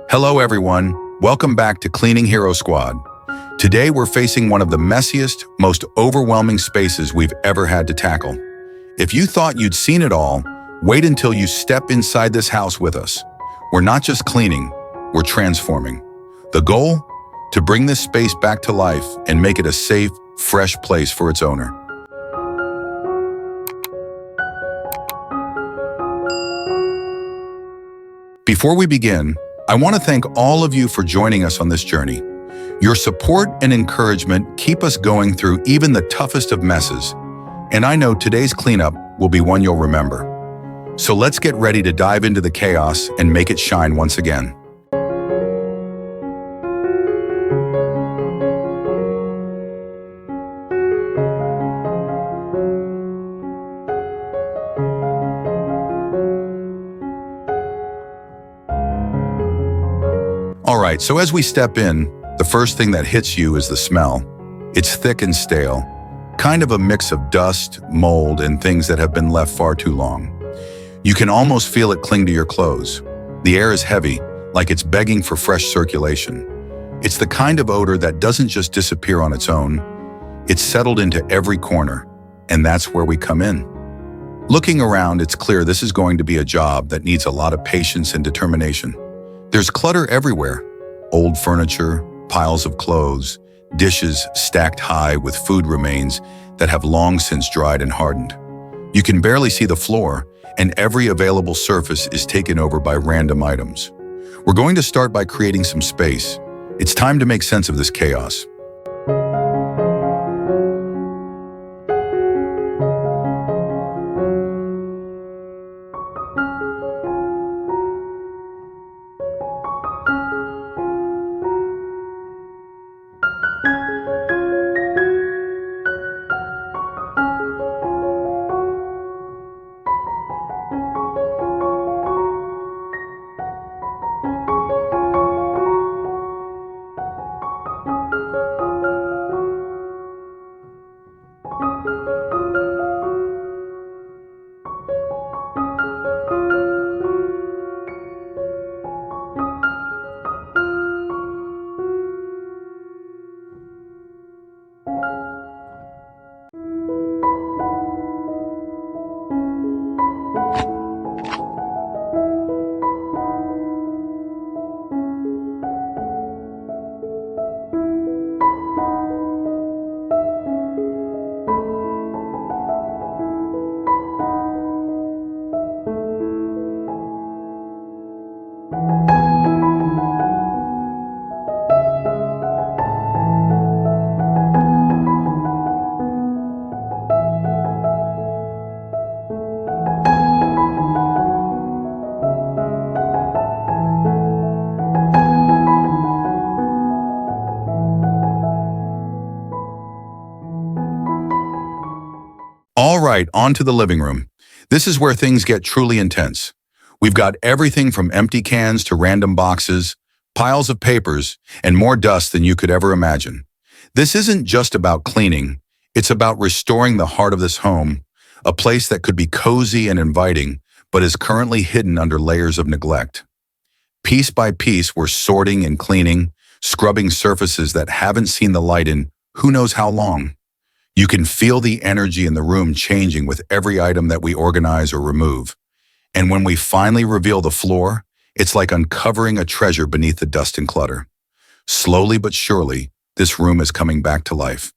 Hello everyone, welcome back to Cleaning Hero Squad. Today we're facing one of the messiest, most overwhelming spaces we've ever had to tackle. If you thought you'd seen it all, wait until you step inside this house with us. We're not just cleaning, we're transforming. The goal? To bring this space back to life and make it a safe, fresh place for its owner. Before we begin, I want to thank all of you for joining us on this journey. Your support and encouragement keep us going through even the toughest of messes, and I know today's cleanup will be one you'll remember. So let's get ready to dive into the chaos and make it shine once again. All right, so as we step in, the first thing that hits you is the smell. It's thick and stale, kind of a mix of dust, mold, and things that have been left far too long. You can almost feel it cling to your clothes. The air is heavy, like it's begging for fresh circulation. It's the kind of odor that doesn't just disappear on its own. It's settled into every corner, and that's where we come in. Looking around, it's clear this is going to be a job that needs a lot of patience and determination. There's clutter everywhere. Old furniture, piles of clothes, dishes stacked high with food remains that have long since dried and hardened. You can barely see the floor, and every available surface is taken over by random items. We're going to start by creating some space. It's time to make sense of this chaos. All right, on to the living room. This is where things get truly intense. We've got everything from empty cans to random boxes, piles of papers, and more dust than you could ever imagine. This isn't just about cleaning, it's about restoring the heart of this home, a place that could be cozy and inviting, but is currently hidden under layers of neglect. Piece by piece, we're sorting and cleaning, scrubbing surfaces that haven't seen the light in who knows how long. You can feel the energy in the room changing with every item that we organize or remove. And when we finally reveal the floor, it's like uncovering a treasure beneath the dust and clutter. Slowly but surely, this room is coming back to life.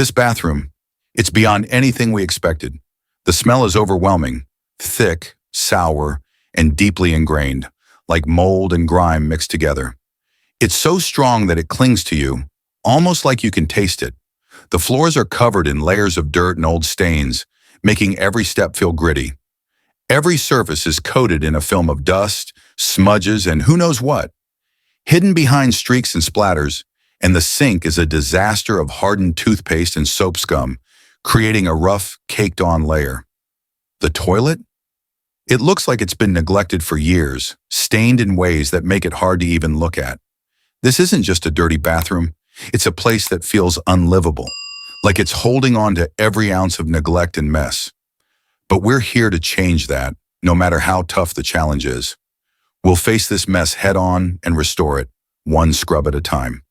This bathroom, it's beyond anything we expected. The smell is overwhelming, thick, sour, and deeply ingrained, like mold and grime mixed together. It's so strong that it clings to you, almost like you can taste it. The floors are covered in layers of dirt and old stains, making every step feel gritty. Every surface is coated in a film of dust, smudges, and who knows what. Hidden behind streaks and splatters, and the sink is a disaster of hardened toothpaste and soap scum, creating a rough, caked-on layer. The toilet? It looks like it's been neglected for years, stained in ways that make it hard to even look at. This isn't just a dirty bathroom, it's a place that feels unlivable, like it's holding on to every ounce of neglect and mess. But we're here to change that, no matter how tough the challenge is. We'll face this mess head-on and restore it, one scrub at a time.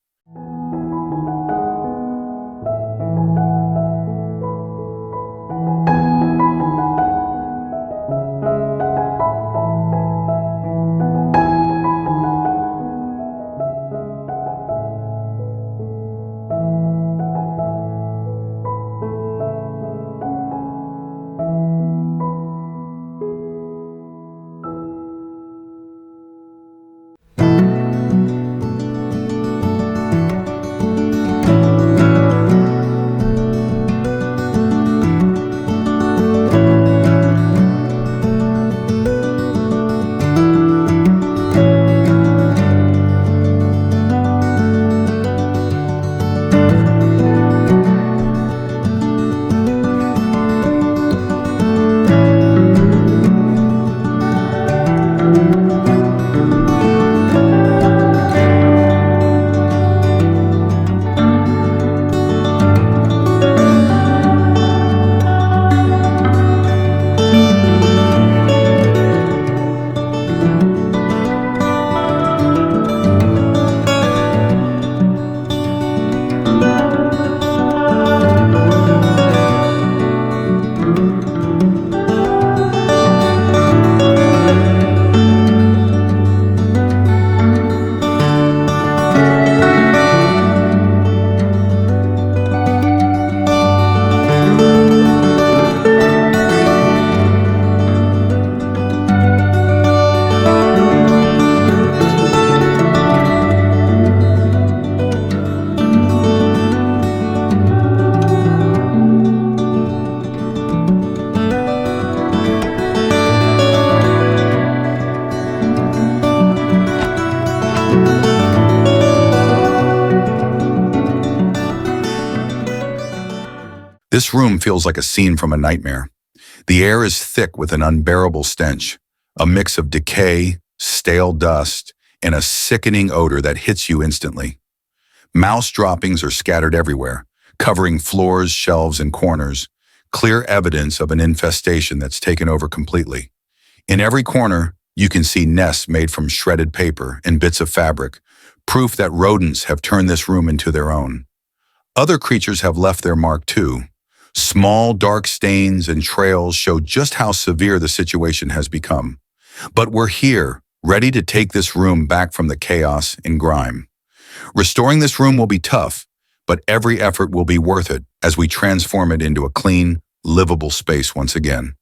This room feels like a scene from a nightmare. The air is thick with an unbearable stench, a mix of decay, stale dust, and a sickening odor that hits you instantly. Mouse droppings are scattered everywhere, covering floors, shelves, and corners, clear evidence of an infestation that's taken over completely. In every corner, you can see nests made from shredded paper and bits of fabric, proof that rodents have turned this room into their own. Other creatures have left their mark too. Small, dark stains and trails show just how severe the situation has become. But we're here, ready to take this room back from the chaos and grime. Restoring this room will be tough, but every effort will be worth it as we transform it into a clean, livable space once again.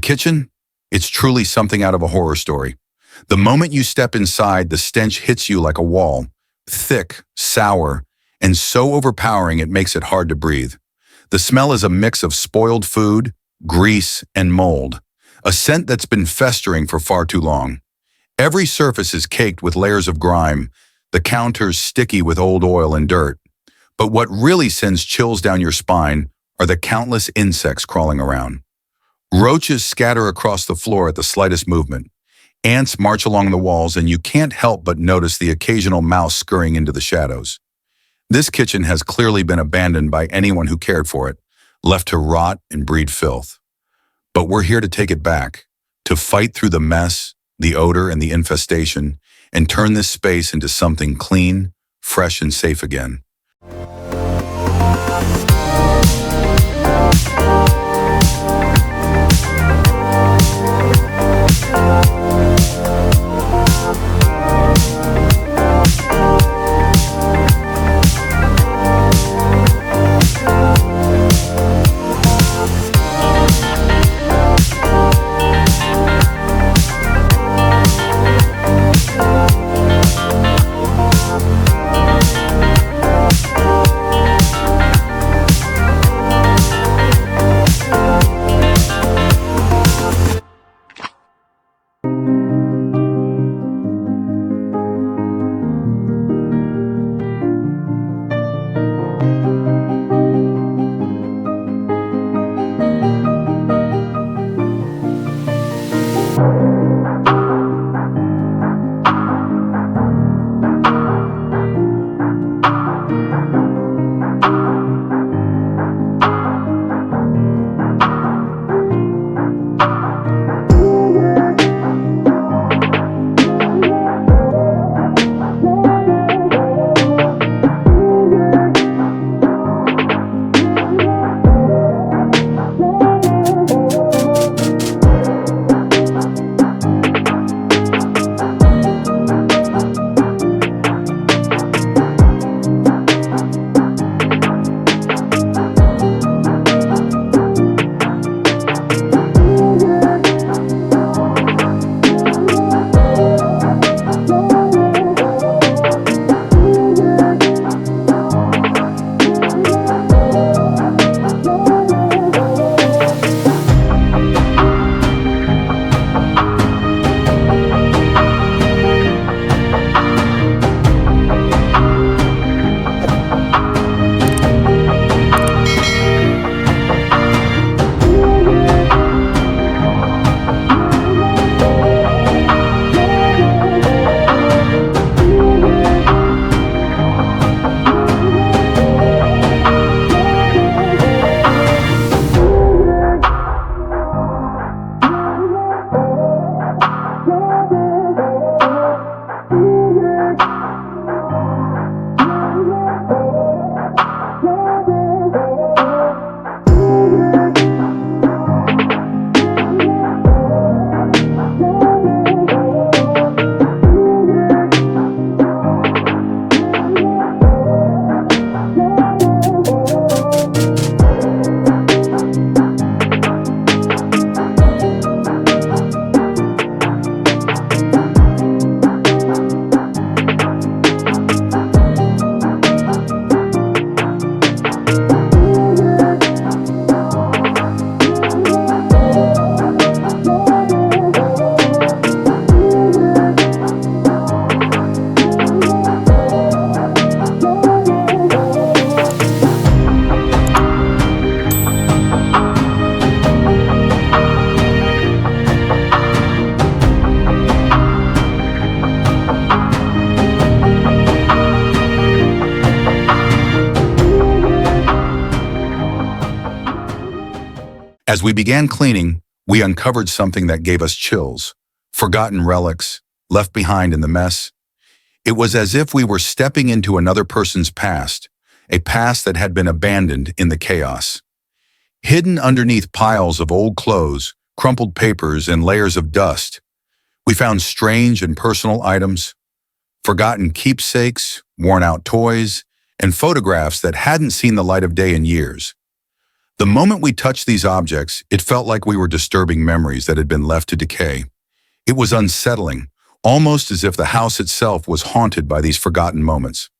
kitchen? It's truly something out of a horror story. The moment you step inside, the stench hits you like a wall, thick, sour, and so overpowering it makes it hard to breathe. The smell is a mix of spoiled food, grease, and mold, a scent that's been festering for far too long. Every surface is caked with layers of grime, the counters sticky with old oil and dirt. But what really sends chills down your spine are the countless insects crawling around. Roaches scatter across the floor at the slightest movement. Ants march along the walls, and you can't help but notice the occasional mouse scurrying into the shadows. This kitchen has clearly been abandoned by anyone who cared for it, left to rot and breed filth. But we're here to take it back, to fight through the mess, the odor, and the infestation, and turn this space into something clean, fresh, and safe again. As we began cleaning, we uncovered something that gave us chills. Forgotten relics, left behind in the mess. It was as if we were stepping into another person's past, a past that had been abandoned in the chaos. Hidden underneath piles of old clothes, crumpled papers, and layers of dust, we found strange and personal items, forgotten keepsakes, worn-out toys, and photographs that hadn't seen the light of day in years. The moment we touched these objects, it felt like we were disturbing memories that had been left to decay. It was unsettling, almost as if the house itself was haunted by these forgotten moments.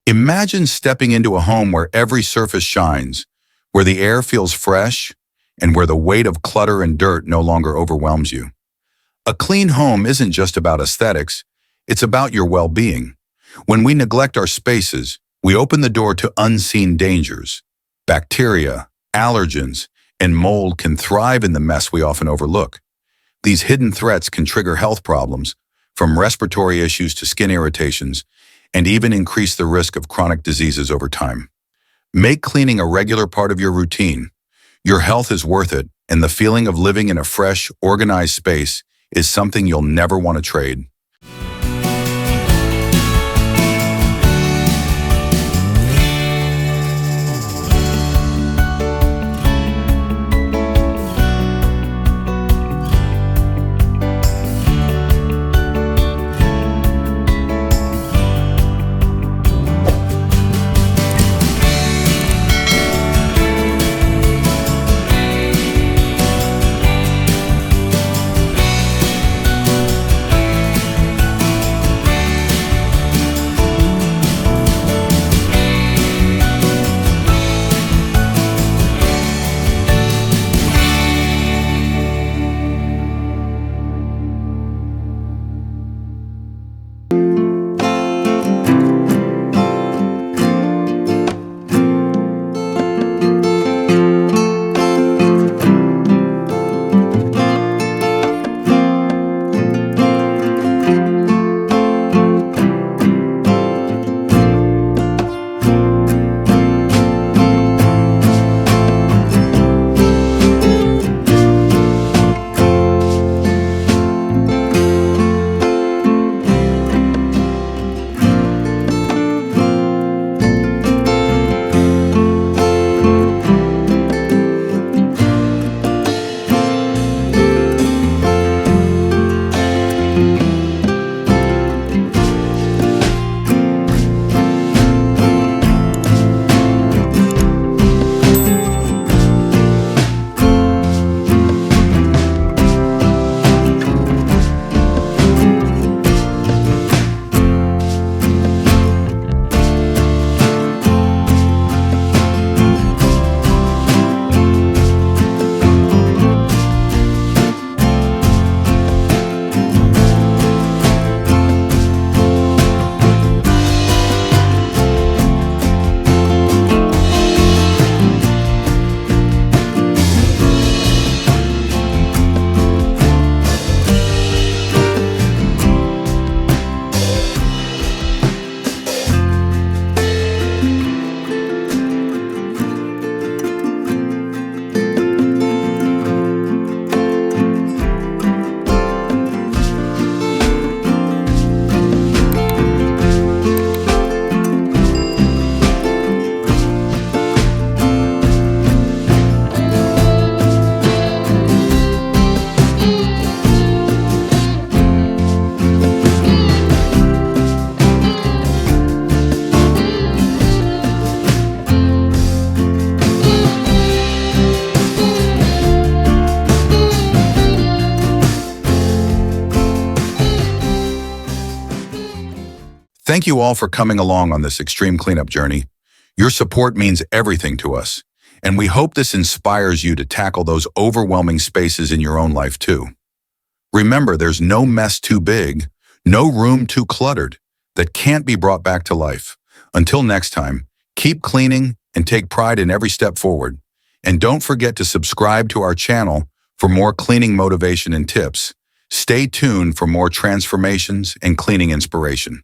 Imagine stepping into a home where every surface shines, where the air feels fresh, and where the weight of clutter and dirt no longer overwhelms you. A clean home isn't just about aesthetics, it's about your well-being. When we neglect our spaces, we open the door to unseen dangers. Bacteria, allergens, and mold can thrive in the mess we often overlook. These hidden threats can trigger health problems, from respiratory issues to skin irritations, and even increase the risk of chronic diseases over time. Make cleaning a regular part of your routine. Your health is worth it, and the feeling of living in a fresh, organized space is something you'll never want to trade. Thank you all for coming along on this extreme cleanup journey. Your support means everything to us, and we hope this inspires you to tackle those overwhelming spaces in your own life too. Remember, there's no mess too big, no room too cluttered that can't be brought back to life. Until next time, keep cleaning and take pride in every step forward. And don't forget to subscribe to our channel for more cleaning motivation and tips. Stay tuned for more transformations and cleaning inspiration.